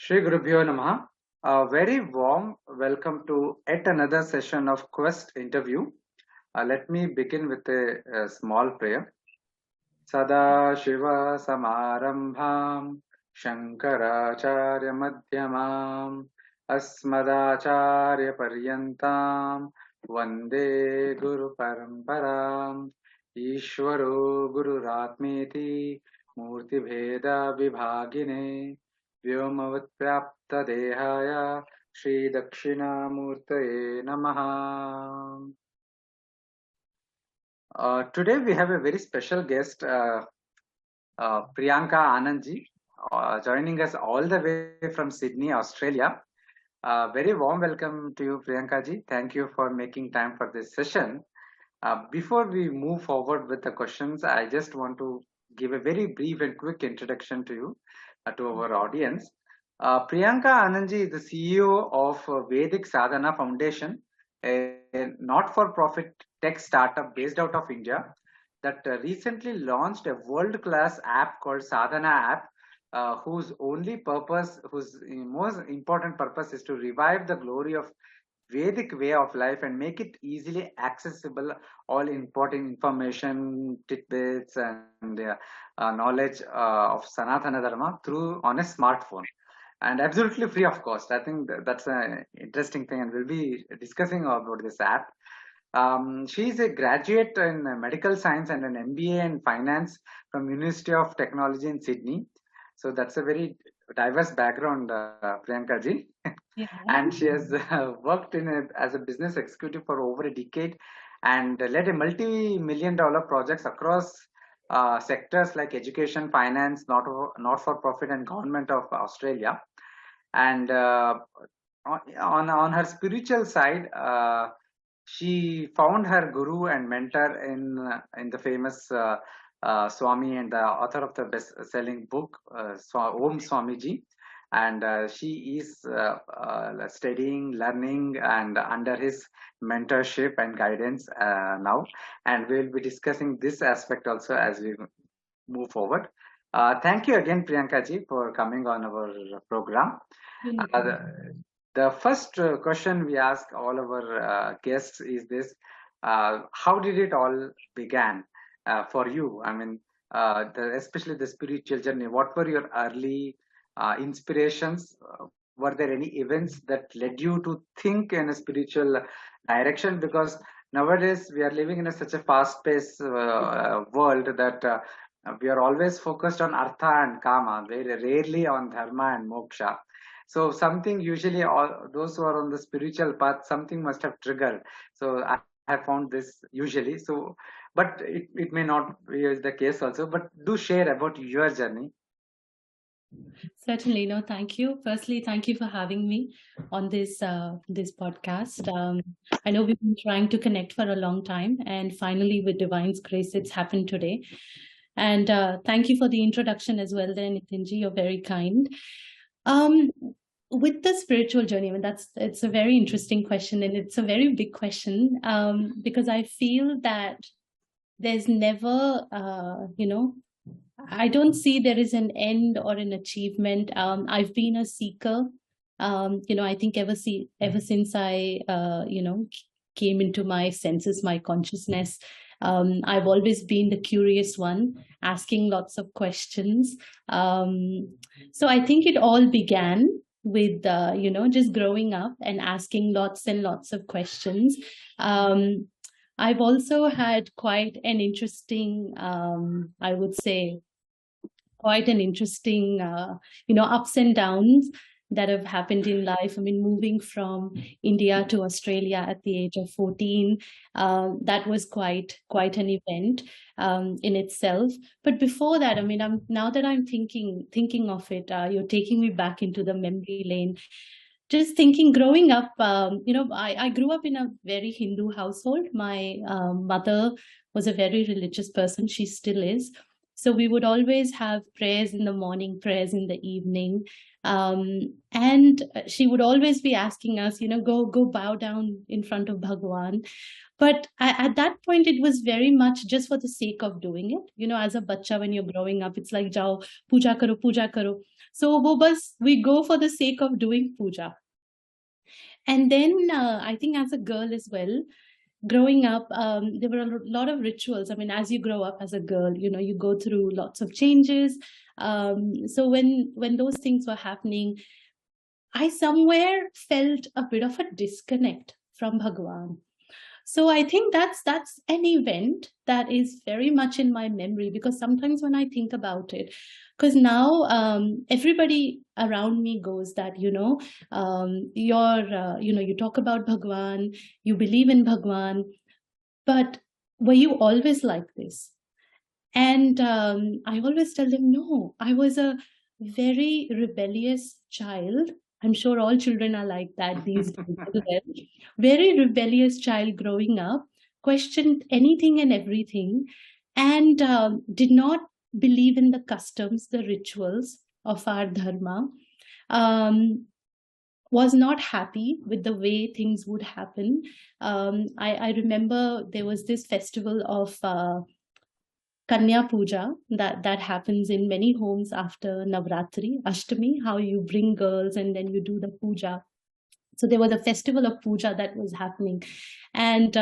Shri Gurubhyo Namaha. A very warm welcome to yet another session of Quest interview. Let me begin with a small prayer. Sada Shiva Samarambham Shankaracharya Madhyamam Asmadacharya Paryantam Vande Guru Paramparam Ishvaro Guru Ratmeti Murti Bheda Vibhagine Vyomavatyapta Dehaya Shri Dakshinamurtaye Namaha. Today we have a very special guest, Priyanka Anand ji, joining us all the way from Sydney, Australia. Very warm welcome to you, Priyanka ji. Thank you for making time for this session. Before we move forward with the questions, I just want to give a very brief and quick introduction to you, to our audience. Priyanka Anand ji is the CEO of Vedic Sadhana Foundation, a not-for-profit tech startup based out of India that recently launched a world-class app called Sadhana App, whose most important purpose is to revive the glory of Vedic way of life and make it easily accessible, all important information, tidbits, and knowledge of Sanatana Dharma through on a smartphone. And absolutely free of cost. I think that's an interesting thing, and we'll be discussing about this app. She is a graduate in medical science and an MBA in finance from University of Technology in Sydney. So that's a very diverse background, Priyanka ji. Yeah. And she has worked as a business executive for over a decade and led a multi-million-dollar projects across sectors like education, finance, not-for-profit, and government of Australia. And on her spiritual side, she found her guru and mentor in the famous Swami and the author of the best-selling book Om Swamiji, and she is studying, learning, and under his mentorship and guidance now. And we'll be discussing this aspect also as we move forward. Thank you again, Priyanka ji, for coming on our program. The first question we ask all our guests is this: how did it all began for you? I mean, especially the spiritual journey. What were your early inspirations? Were there any events that led you to think in a spiritual direction? Because nowadays we are living in such a fast-paced world that we are always focused on artha and kama, very rarely on dharma and moksha. So something usually all those who are on the spiritual path, something must have triggered. So I have found this usually. So, but it may not be the case also. But do share about your journey. Certainly, no, thank you. Firstly, thank you for having me on this podcast. I know we've been trying to connect for a long time, and finally, with Divine's grace, it's happened today. And thank you for the introduction as well, there, Nitinji. You're very kind. With the spiritual journey, I mean, it's a very interesting question, and it's a very big question because I feel that there's never, I don't see there is an end or an achievement. I've been a seeker. I think ever since I, came into my senses, my consciousness, I've always been the curious one, asking lots of questions. So I think it all began with, just growing up and asking lots and lots of questions. I've also had quite an interesting, I would say, ups and downs that have happened in life. I mean, moving from India to Australia at the age of 14, that was quite an event in itself. But before that, I mean, now that I'm thinking of it, you're taking me back into the memory lane. Just thinking, growing up, I grew up in a very Hindu household. My mother was a very religious person. She still is. So we would always have prayers in the morning, prayers in the evening. And she would always be asking us, go bow down in front of Bhagwan. But at that point, it was very much just for the sake of doing it. As a bacha, when you're growing up, it's like, jao, puja karo, puja karo. So we go for the sake of doing puja. And then I think as a girl as well, growing up, there were a lot of rituals. I mean, as you grow up as a girl, you go through lots of changes. So when those things were happening, I somewhere felt a bit of a disconnect from Bhagwan. So I think that's an event that is very much in my memory, because sometimes when I think about it, because now everybody around me goes that, you talk about Bhagwan, you believe in Bhagwan, but were you always like this? And I always tell them, no, I was a very rebellious child. I'm sure all children are like that these days as well. Very rebellious child growing up, questioned anything and everything, and did not believe in the customs, the rituals of our dharma. Was not happy with the way things would happen. I remember there was this festival of Kanya Puja that happens in many homes after Navratri, Ashtami, how you bring girls and then you do the puja. So there was a festival of puja that was happening. And,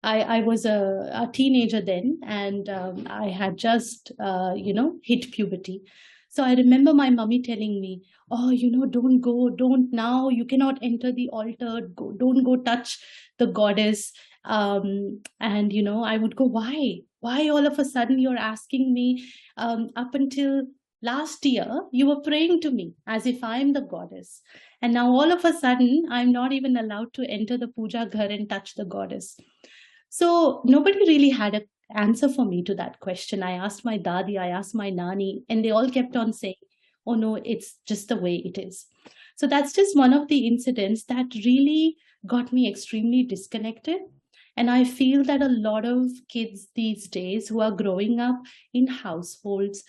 I was a teenager then, and I had just, hit puberty. So I remember my mummy telling me, oh, don't go, don't now, you cannot enter the altar, don't go touch the goddess. And, I would go, why? Why all of a sudden you're asking me? Up until last year, you were praying to me as if I'm the goddess. And now all of a sudden, I'm not even allowed to enter the puja ghar and touch the goddess. So nobody really had an answer for me to that question. I asked my dadi, I asked my nani, and they all kept on saying, oh no, it's just the way it is. So that's just one of the incidents that really got me extremely disconnected. And I feel that a lot of kids these days who are growing up in households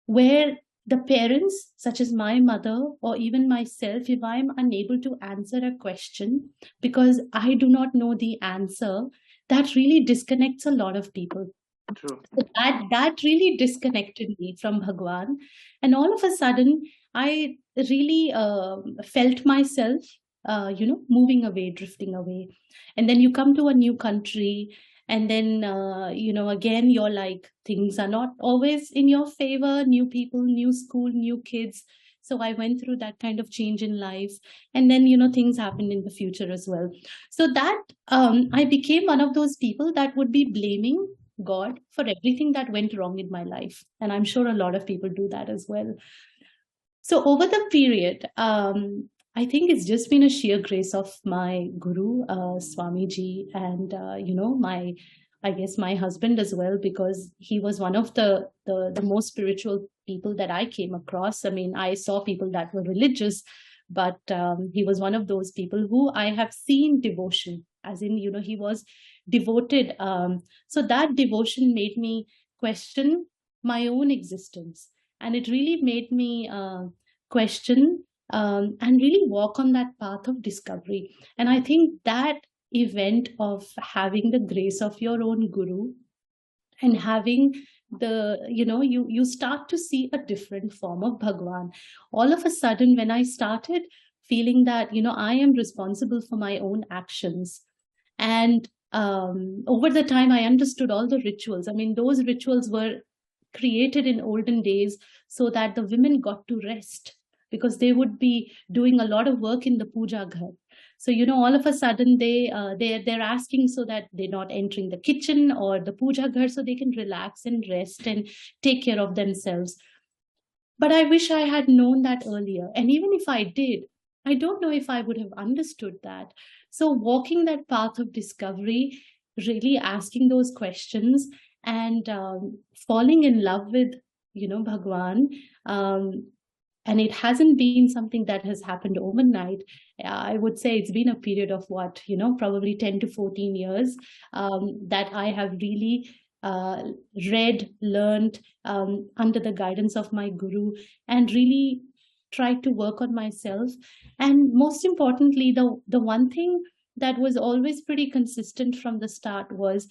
where the parents, such as my mother or even myself, if I'm unable to answer a question because I do not know the answer, that really disconnects a lot of people. True. So that really disconnected me from Bhagwan. And all of a sudden, I really felt myself, moving away, drifting away. And then you come to a new country, and then, again, you're like, things are not always in your favor, new people, new school, new kids. So I went through that kind of change in life. And then, things happened in the future as well. So that I became one of those people that would be blaming God for everything that went wrong in my life. And I'm sure a lot of people do that as well. So over the period, I think it's just been a sheer grace of my guru, Swamiji, and, I guess my husband as well, because he was one of the most spiritual people that I came across. I mean, I saw people that were religious, but he was one of those people who I have seen devotion, as in, he was devoted. So that devotion made me question my own existence. And it really made me question and really walk on that path of discovery. And I think that event of having the grace of your own guru and having you start to see a different form of Bhagwan. All of a sudden, when I started feeling that, I am responsible for my own actions. And over the time, I understood all the rituals. I mean, those rituals were created in olden days so that the women got to rest, because they would be doing a lot of work in the puja ghar. So, all of a sudden they're asking so that they're not entering the kitchen or the puja ghar, so they can relax and rest and take care of themselves. But I wish I had known that earlier. And even if I did, I don't know if I would have understood that. So walking that path of discovery, really asking those questions, and falling in love with, Bhagwan. And it hasn't been something that has happened overnight. I would say it's been a period of what, probably 10 to 14 years that I have really read, learned under the guidance of my guru, and really tried to work on myself. And most importantly, the one thing that was always pretty consistent from the start was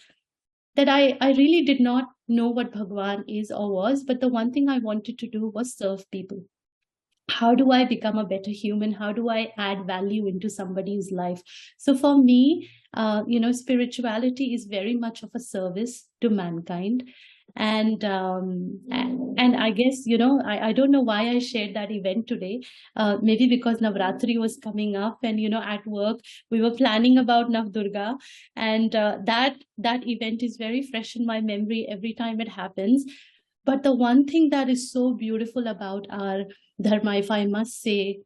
that I really did not know what Bhagwan is or was, but the one thing I wanted to do was serve people. How do I become a better human? How do I add value into somebody's life? So for me, spirituality is very much of a service to mankind. And I guess, I don't know why I shared that event today. Maybe because Navratri was coming up, and at work we were planning about Navdurga, and that event is very fresh in my memory every time it happens. But the one thing that is so beautiful about our Dharma, if I must say,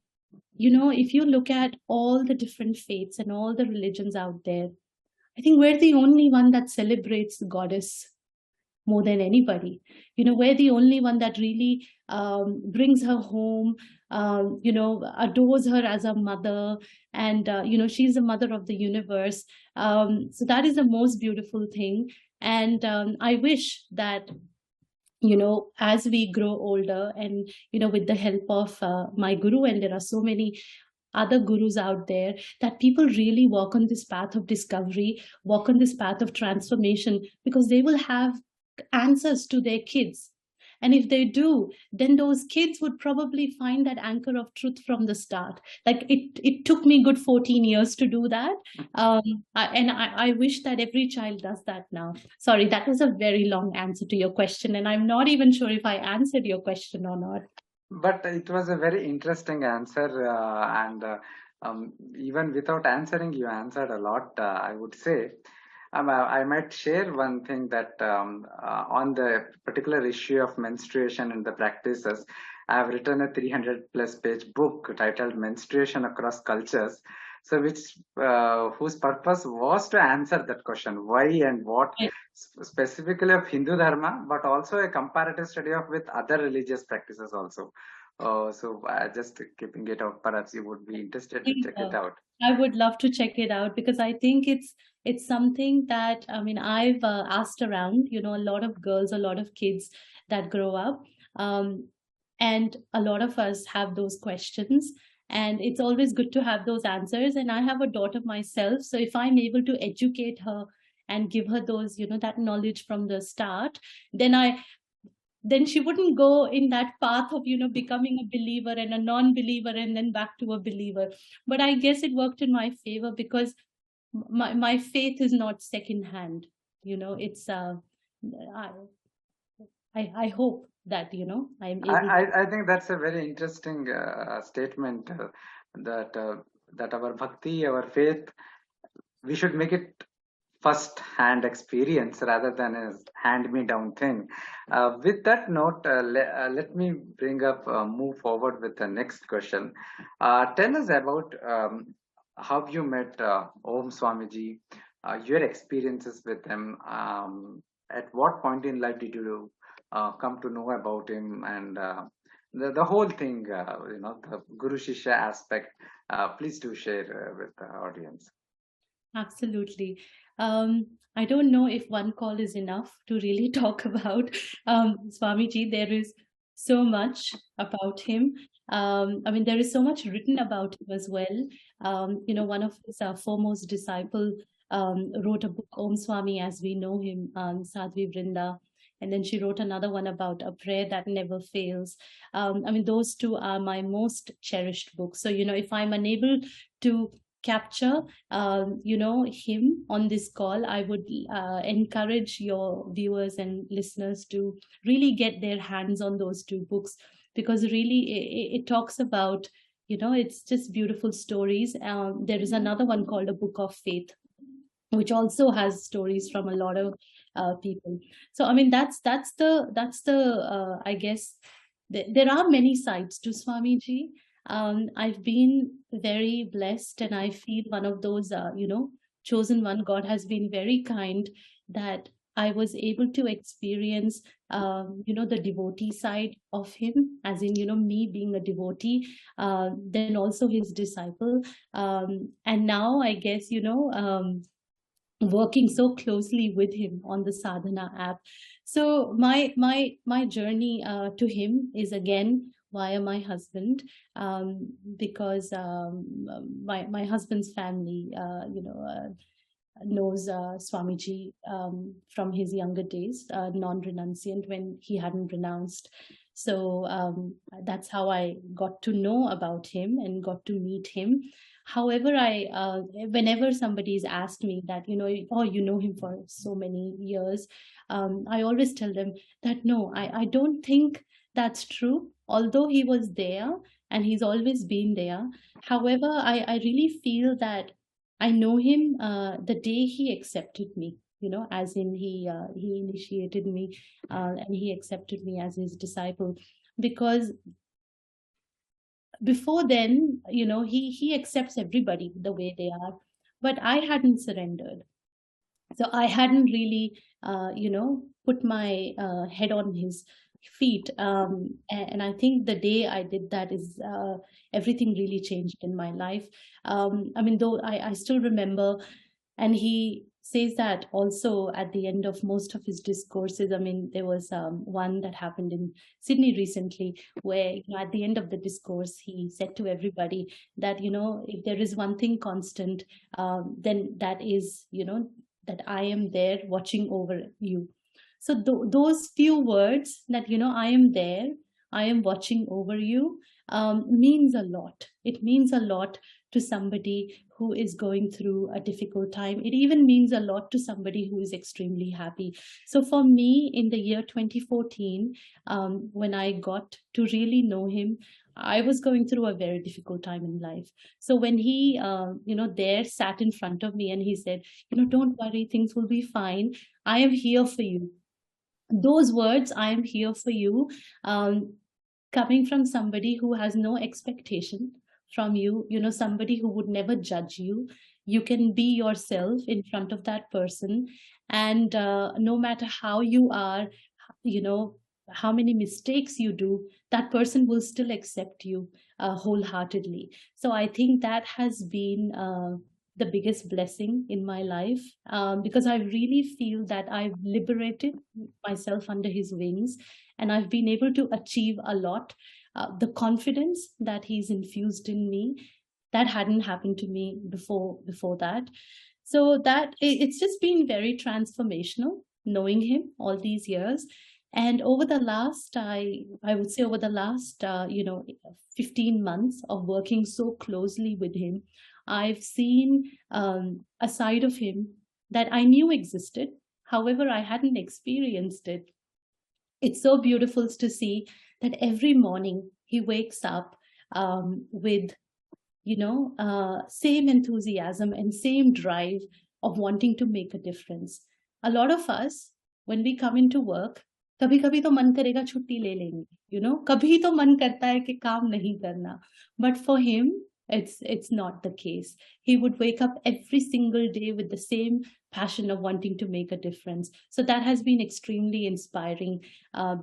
if you look at all the different faiths and all the religions out there, I think we're the only one that celebrates the goddess more than anybody. We're the only one that really brings her home, adores her as a mother, and, she's the mother of the universe. So that is the most beautiful thing. And I wish that as we grow older, and with the help of my guru, and there are so many other gurus out there, that people really walk on this path of discovery, walk on this path of transformation, because they will have answers to their kids. And if they do, then those kids would probably find that anchor of truth from the start. Like it took me good 14 years to do that. I wish that every child does that now. Sorry, that was a very long answer to your question, and I'm not even sure if I answered your question or not. But it was a very interesting answer, and even without answering, you answered a lot, I would say. I might share one thing that on the particular issue of menstruation and the practices, I have written a 300 plus page book titled Menstruation Across Cultures. So, whose purpose was to answer that question, why and what, specifically of Hindu Dharma, but also a comparative study of with other religious practices also. So, just keeping it out, perhaps you would be interested to check it out. I would love to check it out, because I think it's something that, I mean, I've asked around, a lot of girls, a lot of kids that grow up, and a lot of us have those questions, and it's always good to have those answers. And I have a daughter myself, so if I'm able to educate her and give her those, that knowledge from the start, then she wouldn't go in that path of becoming a believer and a non-believer and then back to a believer. But I guess it worked in my favor, because my faith is not secondhand. It's I hope that I'm able I think that's a very interesting statement, that that our bhakti, our faith, we should make it first hand experience rather than a hand me down thing. With that note, let me move forward with the next question. Tell us about how you met Om Swamiji, your experiences with him. At what point in life did you come to know about him, and the whole thing, the Guru Shishya aspect? Please do share with the audience. Absolutely. I don't know if one call is enough to really talk about Swamiji. There is so much about him. I mean, there is so much written about him as well. One of his foremost disciple wrote a book, Om Swami as we know him, Sadhvi Vrinda. And then she wrote another one about a prayer that never fails. I mean, those two are my most cherished books. So, if I'm unable to capture him on this call, I would encourage your viewers and listeners to really get their hands on those two books, because really it talks about, it's just beautiful stories. There is another one called A Book of Faith, which also has stories from a lot of people. So I mean, that's the I guess there are many sides to Swamiji. I've been very blessed, and I feel one of those, chosen one. God has been very kind that I was able to experience, the devotee side of him, as in, me being a devotee, then also his disciple. And now I guess, working so closely with him on the Sadhana app. So my journey to him is again via my husband, because my husband's family, knows Swamiji from his younger days, non-renunciant when he hadn't renounced. So that's how I got to know about him and got to meet him. However, whenever somebody's asked me that, oh, you know him for so many years, I always tell them that no, I don't think that's true. Although he was there and he's always been there. However, I really feel that I know him the day he accepted me, as in he initiated me, and he accepted me as his disciple. Because before then, he accepts everybody the way they are, but I hadn't surrendered. So I hadn't really, put my head on his feet. And I think the day I did that is everything really changed in my life. I mean, though I still remember, and he says that also at the end of most of his discourses. I mean, there was one that happened in Sydney recently where, at the end of the discourse, he said to everybody that, if there is one thing constant, then that is, that I am there watching over you. So those few words that, I am there, I am watching over you, means a lot. It means a lot to somebody who is going through a difficult time. It even means a lot to somebody who is extremely happy. So for me, in the year 2014, when I got to really know him, I was going through a very difficult time in life. So when he, there sat in front of me and he said, don't worry, things will be fine. I am here for you. Those words, I am here for you, coming from somebody who has no expectation from you, somebody who would never judge you. You can be yourself in front of that person. And no matter how you are, you know, how many mistakes you do, that person will still accept you wholeheartedly. So I think that has been the biggest blessing in my life, because I really feel that I've liberated myself under his wings and I've been able to achieve a lot. The confidence that he's infused in me, that hadn't happened to me before that. So that it's just been very transformational knowing him all these years. And over the last, I would say over the last, 15 months of working so closely with him, I've seen a side of him that I knew existed. However, I hadn't experienced it. It's so beautiful to see that every morning he wakes up with, same enthusiasm and same drive of wanting to make a difference. A lot of us, when we come into work, कभी कभी तो मन करेगा छुट्टी ले लेंगे, कभी तो मन करता है कि काम नहीं करना. But for him, it's not the case. He would wake up every single day with the same passion of wanting to make a difference. So that has been extremely inspiring,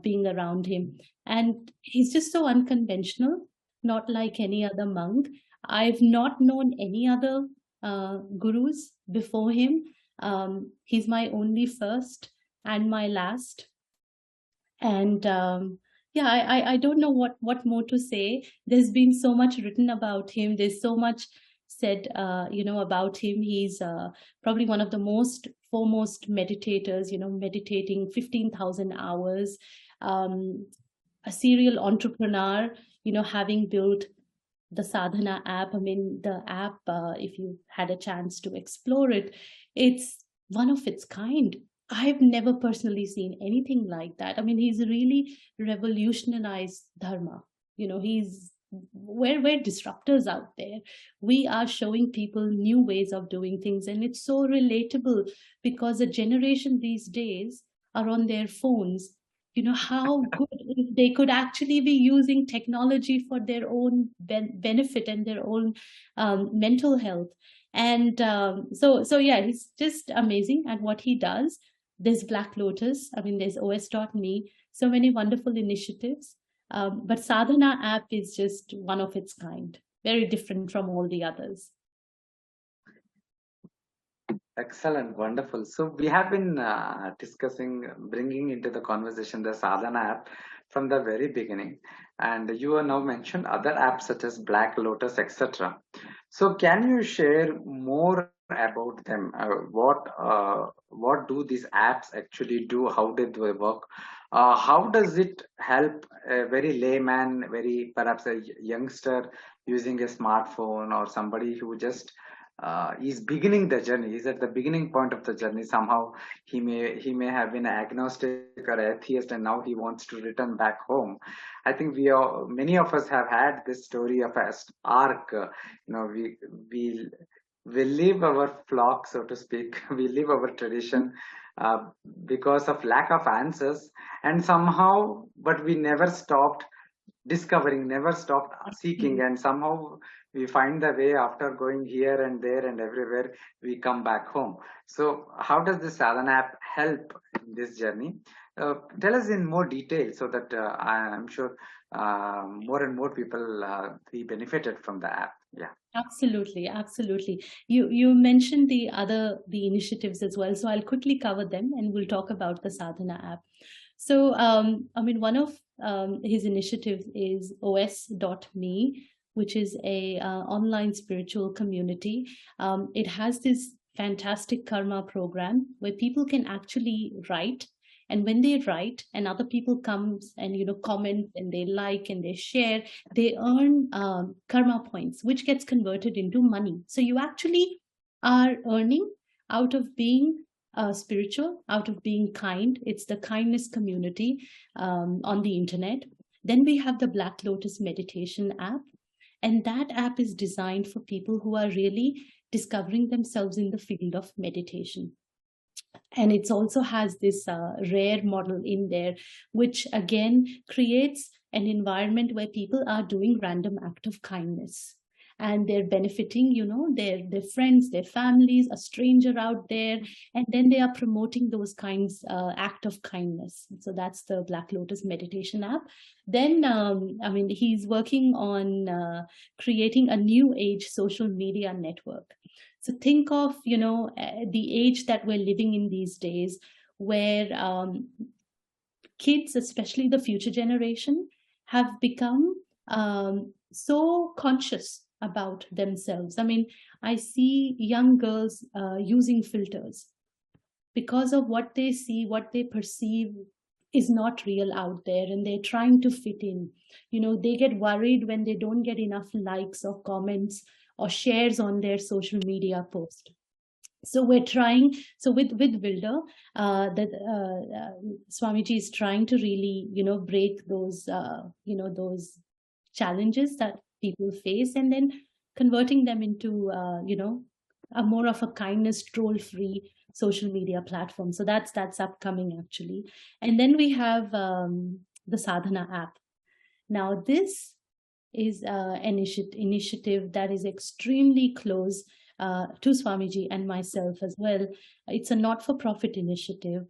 being around him. And he's just so unconventional, not like any other monk. I've not known any other gurus before him. He's my only first and my last. And yeah, I don't know what more to say. There's been so much written about him. There's so much said, about him. He's probably one of the most foremost meditators, meditating 15,000 hours, a serial entrepreneur, having built the Sadhana app. I mean, the app, if you had a chance to explore it, it's one of its kind. I've never personally seen anything like that. I mean, he's really revolutionized dharma. We're disruptors out there. We are showing people new ways of doing things, and it's so relatable because the generation these days are on their phones. How good if they could actually be using technology for their own benefit and their own mental health. And so yeah, he's just amazing at what he does. There's Black Lotus. I mean, there's os.me, so many wonderful initiatives. But Sadhana app is just one of its kind, very different from all the others. Excellent, wonderful. So we have been discussing, bringing into the conversation the Sadhana app from the very beginning, and you are now mentioned other apps such as Black Lotus, etc. So can you share more about them? What do these apps actually do? How did they work? How does it help a very layman, very perhaps a youngster using a smartphone, or somebody who just is beginning the journey? He's at the beginning point of the journey. Somehow he may have been agnostic or atheist, and now he wants to return back home. I think many of us have had this story of a arc. We we leave our flock, so to speak. We leave our tradition uh, because of lack of answers, and somehow, but we never stopped discovering, never stopped seeking, and somehow we find the way. After going here and there and everywhere, we come back home. So how does the Sadhana app help in this journey? Tell us in more detail, so that I'm sure more and more people be benefited from the app. Yeah. Absolutely, absolutely. You mentioned the initiatives as well, so I'll quickly cover them and we'll talk about the Sadhana app. So I mean, one of his initiatives is os.me, which is a online spiritual community. It has this fantastic karma program where people can actually write, and when they write and other people comes and comment and they like and they share, they earn karma points, which gets converted into money. So you actually are earning out of being spiritual, out of being kind. It's the kindness community on the internet. Then we have the Black Lotus meditation app, and that app is designed for people who are really discovering themselves in the field of meditation. And it also has this rare model in there, which again creates an environment where people are doing random act of kindness, and they're benefiting their friends, their families, a stranger out there, and then they are promoting those kinds act of kindness. So that's the Black Lotus meditation app. Then I mean, he's working on creating a new age social media network. So think of the age that we're living in these days, where kids, especially the future generation, have become so conscious about themselves. I mean, I see young girls using filters because of what they see, what they perceive is not real out there, and they're trying to fit in. They get worried when they don't get enough likes or comments or shares on their social media post. So we're trying. So with Wilder, that Swamiji is trying to really break those those challenges that people face, and then converting them into a more of a kindness troll free social media platform. So that's upcoming actually. And then we have the Sadhana app. Now this is an initiative that is extremely close to Swamiji and myself as well. It's a not-for-profit initiative.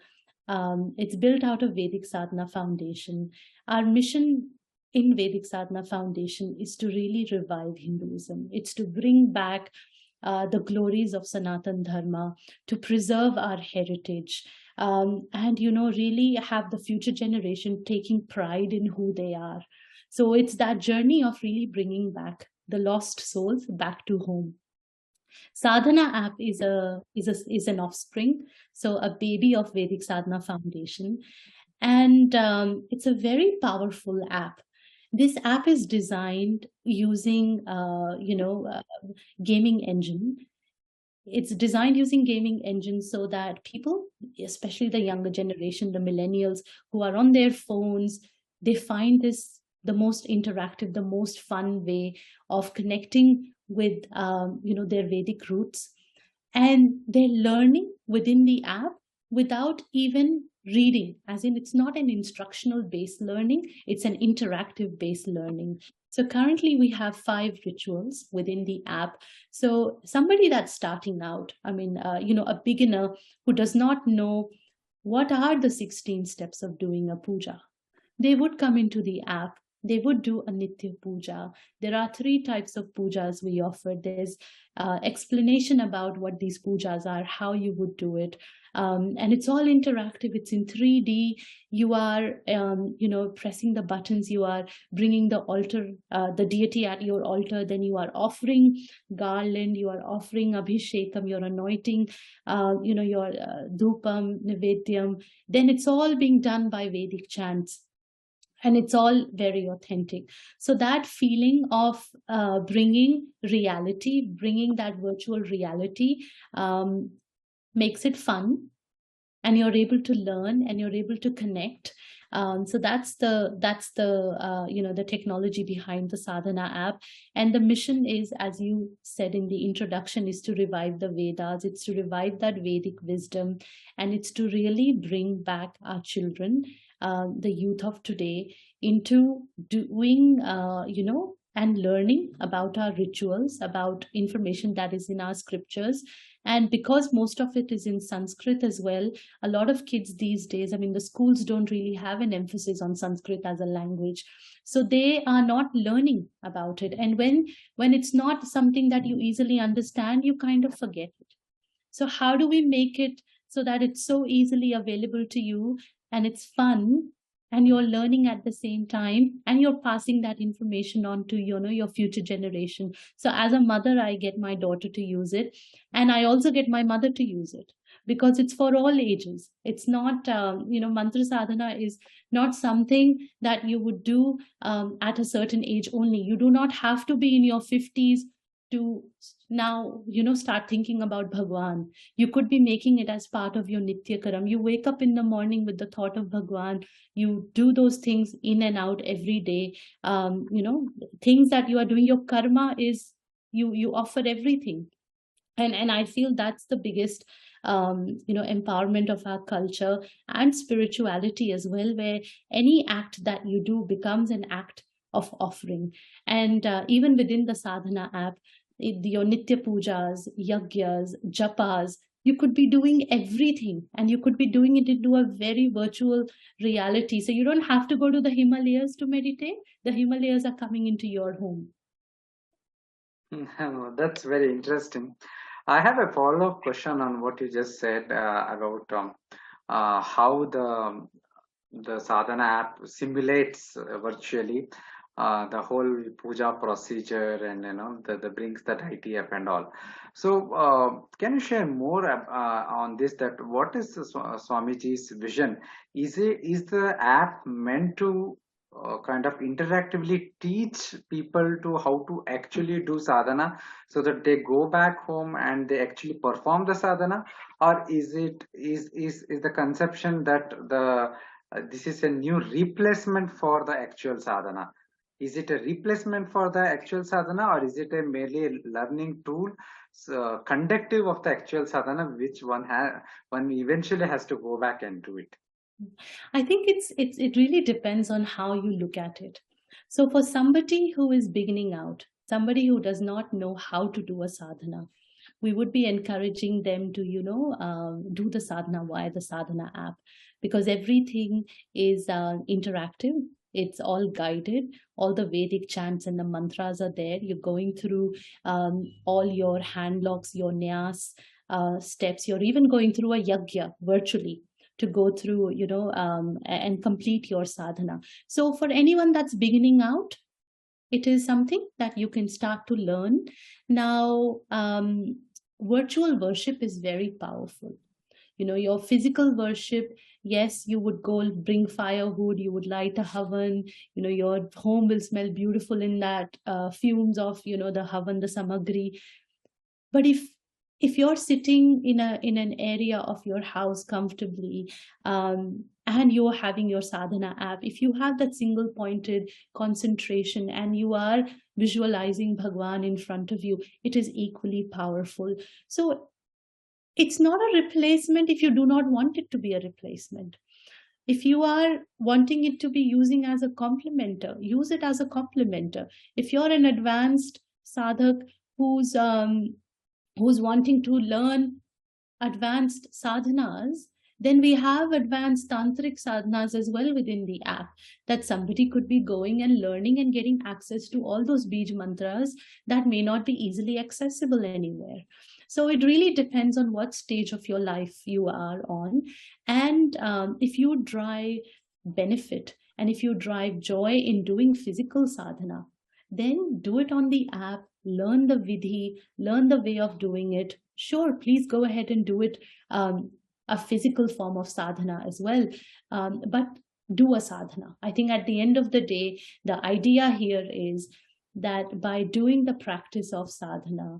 It's built out of Vedic Sadhana Foundation. Our mission in Vedic Sadhana Foundation is to really revive Hinduism. It's to bring back the glories of Sanatan Dharma, to preserve our heritage, and really have the future generation taking pride in who they are. So it's that journey of really bringing back the lost souls back to home. Sadhana app is an offspring, so a baby of Vedic Sadhana Foundation, and it's a very powerful app. This app is designed using gaming engine. It's designed using gaming engines so that people, especially the younger generation, the millennials who are on their phones, they find this the most interactive, the most fun way of connecting with their Vedic roots, and they're learning within the app without even reading, as in it's not an instructional based learning, it's an interactive based learning. So currently we have 5 rituals within the app. So somebody that's starting out, I mean, a beginner who does not know what are the 16 steps of doing a puja, they would come into the app, they would do a Nitya Puja. There are 3 types of pujas we offer. There's explanation about what these pujas are, how you would do it. And it's all interactive. It's in 3D. You are, pressing the buttons. You are bringing the altar, the deity at your altar. Then you are offering garland. You are offering abhishekam. You're anointing, your dhupam, nivedyam. Then it's all being done by Vedic chants. And it's all very authentic. So that feeling of bringing reality, bringing that virtual reality, makes it fun, and you're able to learn and you're able to connect. So that's the the technology behind the Sadhana app. And the mission is, as you said in the introduction, is to revive the Vedas. It's to revive that Vedic wisdom, and it's to really bring back our children, the youth of today, into doing, and learning about our rituals, about information that is in our scriptures. And because most of it is in Sanskrit as well, a lot of kids these days, I mean, the schools don't really have an emphasis on Sanskrit as a language. So they are not learning about it. And when it's not something that you easily understand, you kind of forget it. So how do we make it so that it's so easily available to you, and it's fun, and you're learning at the same time, and you're passing that information on to your future generation? So as a mother, I get my daughter to use it, and I also get my mother to use it, because it's for all ages. It's not, mantra sadhana is not something that you would do at a certain age only. You do not have to be in your 50s to now start thinking about Bhagwan. You could be making it as part of your Nitya Karam. You wake up in the morning with the thought of Bhagwan. You do those things in and out every day. Things that you are doing, your karma is, you offer everything. And I feel that's the biggest empowerment of our culture and spirituality as well, where any act that you do becomes an act of offering. And even within the Sadhana app, your Nitya Pujas, Yagyas, Japas, you could be doing everything, and you could be doing it into a very virtual reality. So you don't have to go to the Himalayas to meditate. The Himalayas are coming into your home. That's very interesting. I have a follow-up question on what you just said about how the Sadhana app simulates virtually the whole puja procedure, and the brings that IT app and all. So can you share more on this? That what is Swamiji's vision? Is the app meant to kind of interactively teach people to how to actually do sadhana, so that they go back home and they actually perform the sadhana? Or is the conception that this is a new replacement for the actual sadhana? Is it a replacement for the actual sadhana, or is it a merely a learning tool, conductive of the actual sadhana, which one eventually has to go back and do it? I think it really depends on how you look at it. So for somebody who is beginning out, somebody who does not know how to do a sadhana, we would be encouraging them to do the sadhana via the Sadhana app, because everything is interactive. It's all guided. All the Vedic chants and the mantras are there. You're going through all your hand locks, your nyas steps. You're even going through a yagya virtually to go through, and complete your sadhana. So for anyone that's beginning out, it is something that you can start to learn. Now, virtual worship is very powerful. Your physical worship, yes, you would go bring firewood, you would light a havan, your home will smell beautiful in that fumes of, the havan, the samagri. But if you're sitting in an area of your house comfortably, and you're having your Sadhana app, if you have that single pointed concentration and you are visualizing Bhagwan in front of you, it is equally powerful. So it's not a replacement if you do not want it to be a replacement. If you are wanting it to be using as a complementer, use it as a complementer. If you're an advanced sadhak who's wanting to learn advanced sadhanas, Then we have advanced tantric sadhanas as well within the app, that somebody could be going and learning and getting access to all those bij mantras that may not be easily accessible anywhere. So it really depends on what stage of your life you are on. And if you drive benefit and if you drive joy in doing physical sadhana, then do it on the app, learn the vidhi, learn the way of doing it. Sure, please go ahead and do it, a physical form of sadhana as well. But do a sadhana. I think at the end of the day, the idea here is that by doing the practice of sadhana,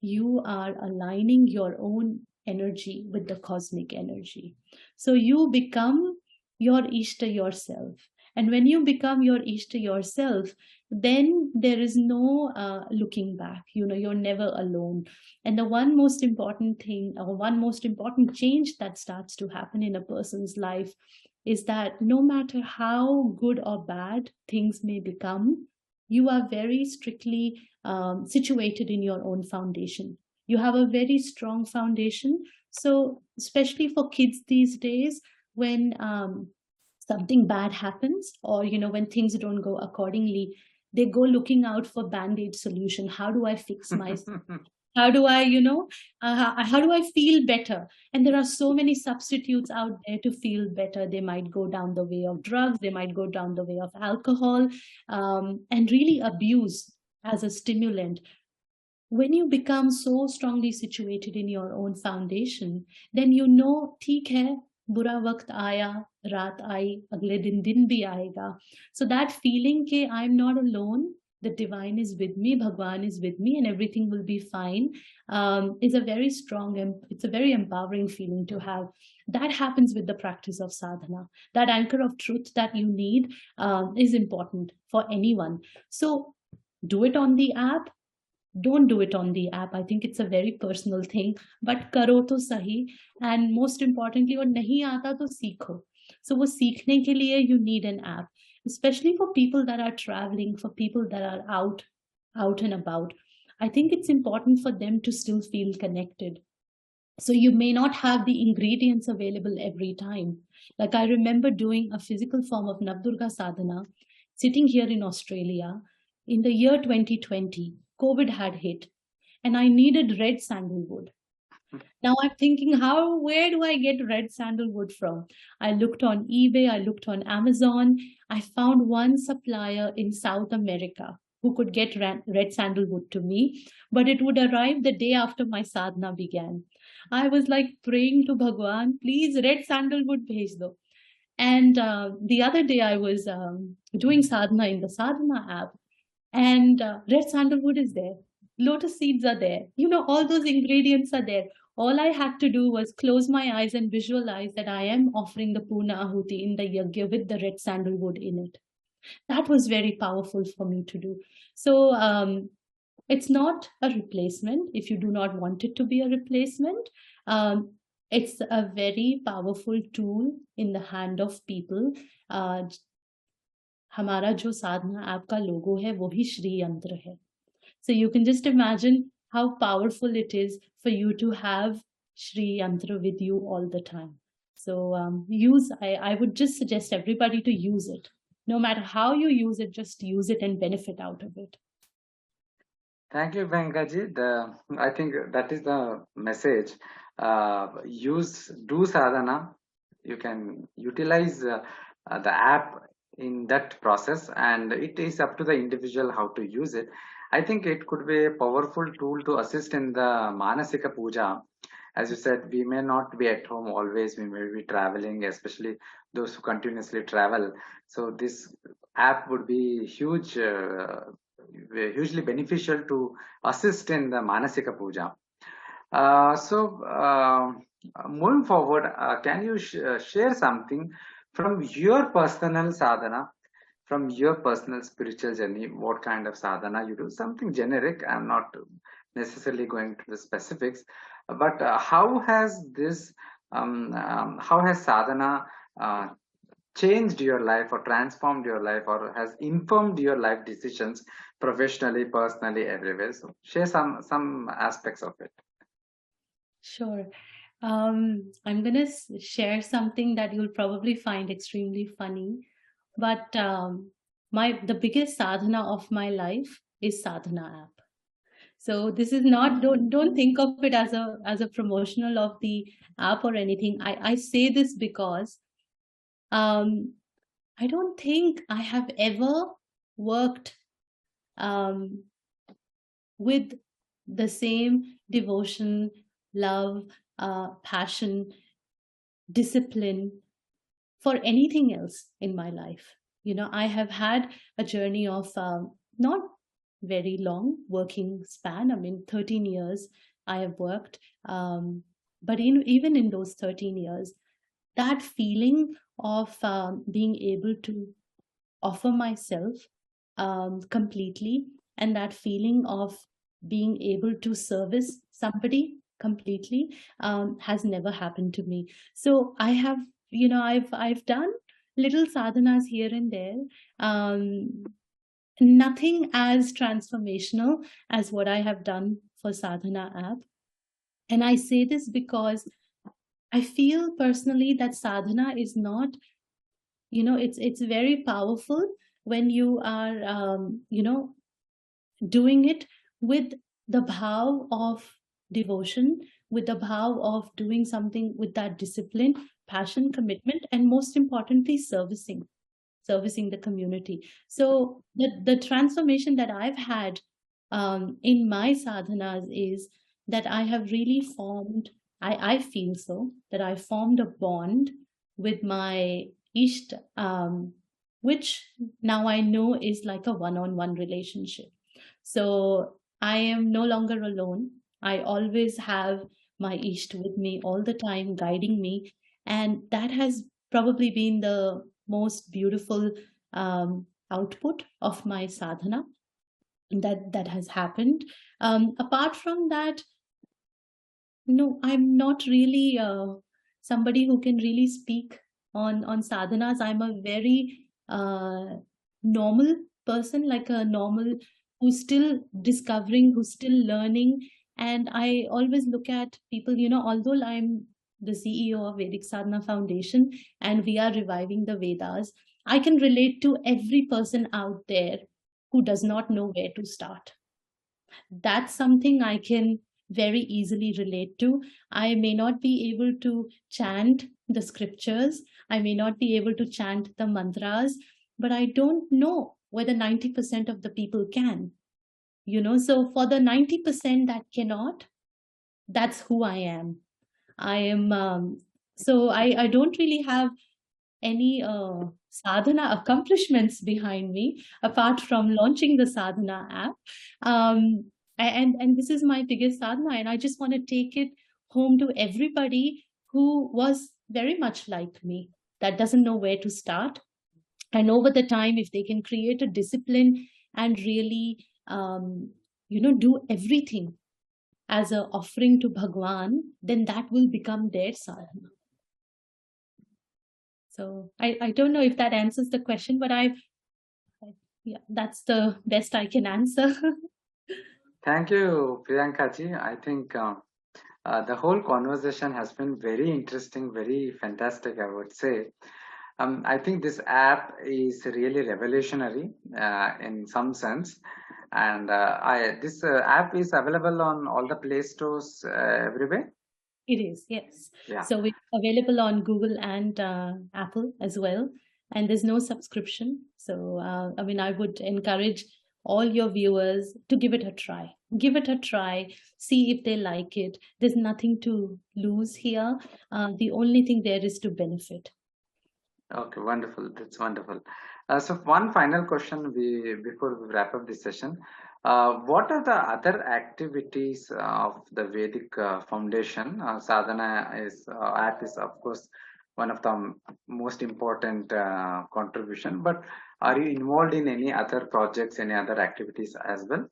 you are aligning your own energy with the cosmic energy. So you become your Ishta yourself. And when you become your Ishta yourself, then there is no looking back. You're never alone. And the one most important thing, or one most important change that starts to happen in a person's life is that no matter how good or bad things may become, you are very strictly situated in your own foundation. You have a very strong foundation. So, especially for kids these days, when something bad happens, or when things don't go accordingly, they go looking out for band-aid solution. How do I fix myself? How do I how do I feel better? And there are so many substitutes out there to feel better. They might go down the way of drugs, they might go down the way of alcohol, and really abuse as a stimulant. When you become so strongly situated in your own foundation, then theek hai, बुरा वक्त आया, रात आई, अगले दिन भी आएगा. So that feeling कि I'm not alone, the divine is with me, Bhagwan is with me, and everything will be fine, is a very strong, and it's a very empowering feeling to have. That happens with the practice of sadhana. That anchor of truth that you need is important for anyone. So do it on the app. Don't do it on the app. I think it's a very personal thing, but karo to sahi. And most importantly, और नहीं आता तो सीखो. So वो सीखने के लिए you need an app, especially for people that are traveling, for people that are out and about. I think it's important for them to still feel connected. So you may not have the ingredients available every time. Like I remember doing a physical form of Navdurga sadhana, sitting here in Australia in the year 2020. COVID had hit and I needed red sandalwood. Now I'm thinking, where do I get red sandalwood from? I looked on eBay, I looked on Amazon. I found one supplier in South America who could get red sandalwood to me, but it would arrive the day after my sadhana began. I was like praying to Bhagwan, please red sandalwood bhej do. And the other day I was doing sadhana in the Sadhana app, and red sandalwood is there, lotus seeds are there, all those ingredients are there. All I had to do was close my eyes and visualize that I am offering the Purna Ahuti in the yajna with the red sandalwood in it. That was very powerful for me to do. So it's not a replacement if you do not want it to be a replacement. It's a very powerful tool in the hand of people. हमारा जो साधना app का लोगो है वो ही श्री यंत्र है. So you can just imagine how powerful it is for you to have Shri Yantra with you all the time. So I would just suggest everybody to use it. No matter how you use it, just use it and benefit out of it. Thank you, Venkaji. I think that is the message. Do sadhana. You can utilize the app in that process, and it is up to the individual how to use it. I think it could be a powerful tool to assist in the Manasika Puja. As you said, we may not be at home always, we may be traveling, especially those who continuously travel. So this app would be hugely beneficial to assist in the Manasika Puja. Moving forward, can you share something from your personal sadhana, from your personal spiritual journey? What kind of sadhana you do? Something generic. I'm not necessarily going to the specifics, but how has sadhana changed your life or transformed your life or has informed your life decisions professionally, personally, everywhere? So share some aspects of it. Sure. I'm going to share something that you'll probably find extremely funny, but the biggest sadhana of my life is Sadhana App. So this is not, don't think of it as a promotional of the app or anything. I say this because um, I don't think I have ever worked um, with the same devotion, love, passion, discipline for anything else in my life. You know, I have had a journey of not very long working span. I mean, 13 years I have worked. But even in those 13 years, that feeling of being able to offer myself completely, and that feeling of being able to service somebody completely has never happened to me. So I have, I've done little sadhanas here and there, um, nothing as transformational as what I have done for Sadhana App. And I say this because I feel personally that sadhana is not, it's very powerful when you are doing it with the bhav of devotion, with the bhav of doing something with that discipline, passion, commitment, and most importantly, servicing the community. So the transformation that I've had in my sadhanas is that I have really formed, I feel so, that I formed a bond with my Isht, which now I know is like a one-on-one relationship. So I am no longer alone. I always have my Isht with me all the time, guiding me. And that has probably been the most beautiful output of my sadhana that has happened. Apart from that, no, I'm not really somebody who can really speak on sadhanas. I'm a very normal person, like a normal who's still discovering, who's still learning. And I always look at people, although I'm the CEO of Vedic Sadhana Foundation and we are reviving the Vedas, I can relate to every person out there who does not know where to start. That's something I can very easily relate to. I may not be able to chant the scriptures, I may not be able to chant the mantras, but I don't know whether 90% of the people can. So for the 90% that cannot, that's who I am. I am, so I don't really have any sadhana accomplishments behind me apart from launching the Sadhana app. And this is my biggest sadhana, and I just want to take it home to everybody who was very much like me, that doesn't know where to start. And over the time, if they can create a discipline and really, do everything as an offering to Bhagwan, then that will become their sadhana. So I don't know if that answers the question, but yeah, that's the best I can answer. Thank you, Priyanka ji. I think the whole conversation has been very interesting, very fantastic, I would say. I think this app is really revolutionary in some sense. And this app is available on all the Play Stores everywhere. It is, yes. Yeah. So it's available on Google and Apple as well. And there's no subscription. So, I would encourage all your viewers to give it a try. Give it a try, see if they like it. There's nothing to lose here. The only thing there is to benefit. Okay, wonderful. That's wonderful. So one final question before we wrap up this session. What are the other activities of the Vedic Foundation? Sadhana app is of course one of the most important contribution, but are you involved in any other projects, any other activities as well?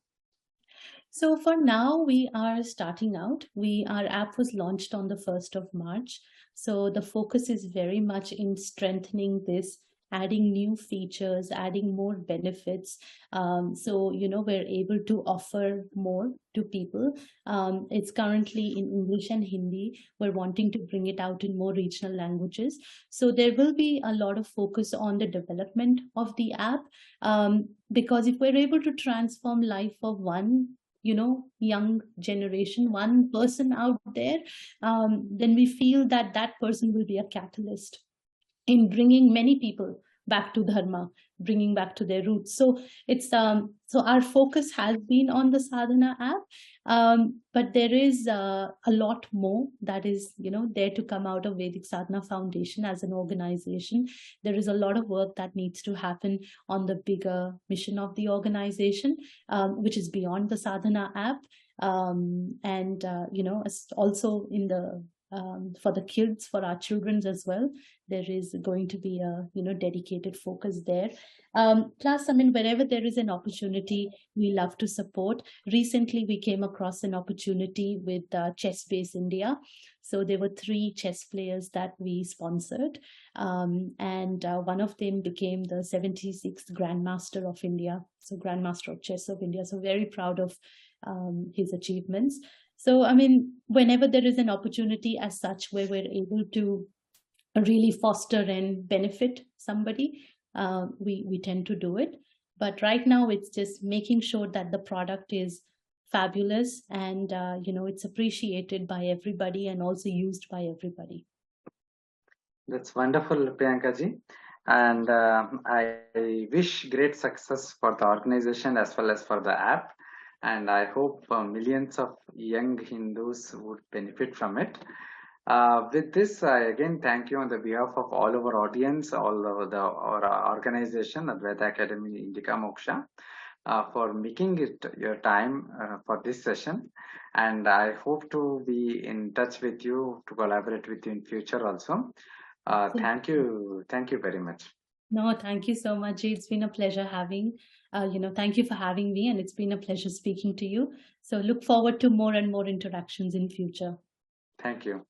So for now, we are starting out. Our app was launched on the 1st of March. So the focus is very much in strengthening this adding new features, adding more benefits. So, we're able to offer more to people. It's currently in English and Hindi. We're wanting to bring it out in more regional languages. So there will be a lot of focus on the development of the app, because if we're able to transform life of one, young generation, one person out there, then we feel that that person will be a catalyst in bringing many people back to dharma, bringing back to their roots. So it's so our focus has been on the Sadhana app, but there is a lot more that is there to come out of Vedic Sadhana Foundation as an organization. There is a lot of work that needs to happen on the bigger mission of the organization, which is beyond the Sadhana app, and also in the for the kids, for our children as well, there is going to be a dedicated focus there. Plus, I mean, wherever there is an opportunity, we love to support. Recently, we came across an opportunity with Chess Base India. So there were 3 chess players that we sponsored, and one of them became the 76th Grandmaster of India, so Grandmaster of Chess of India. So very proud of his achievements. So, I mean, whenever there is an opportunity as such where we're able to really foster and benefit somebody, we tend to do it. But right now, it's just making sure that the product is fabulous and, it's appreciated by everybody and also used by everybody. That's wonderful, Priyanka ji. And I wish great success for the organization as well as for the app. And I hope millions of young Hindus would benefit from it. With this, I again thank you on the behalf of all our audience, all over our organization, Advaita Academy Indica Moksha, for making it your time for this session. And I hope to be in touch with you, to collaborate with you in future also. Thank you very much. No, thank you so much. It's been a pleasure having, thank you for having me, and it's been a pleasure speaking to you. So look forward to more and more interactions in future. Thank you.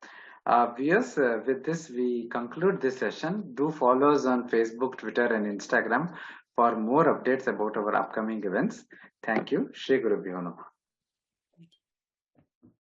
Viewers, with this, we conclude this session. Do follow us on Facebook, Twitter, and Instagram for more updates about our upcoming events. Thank you. Shri Guru Bhyo Namaha.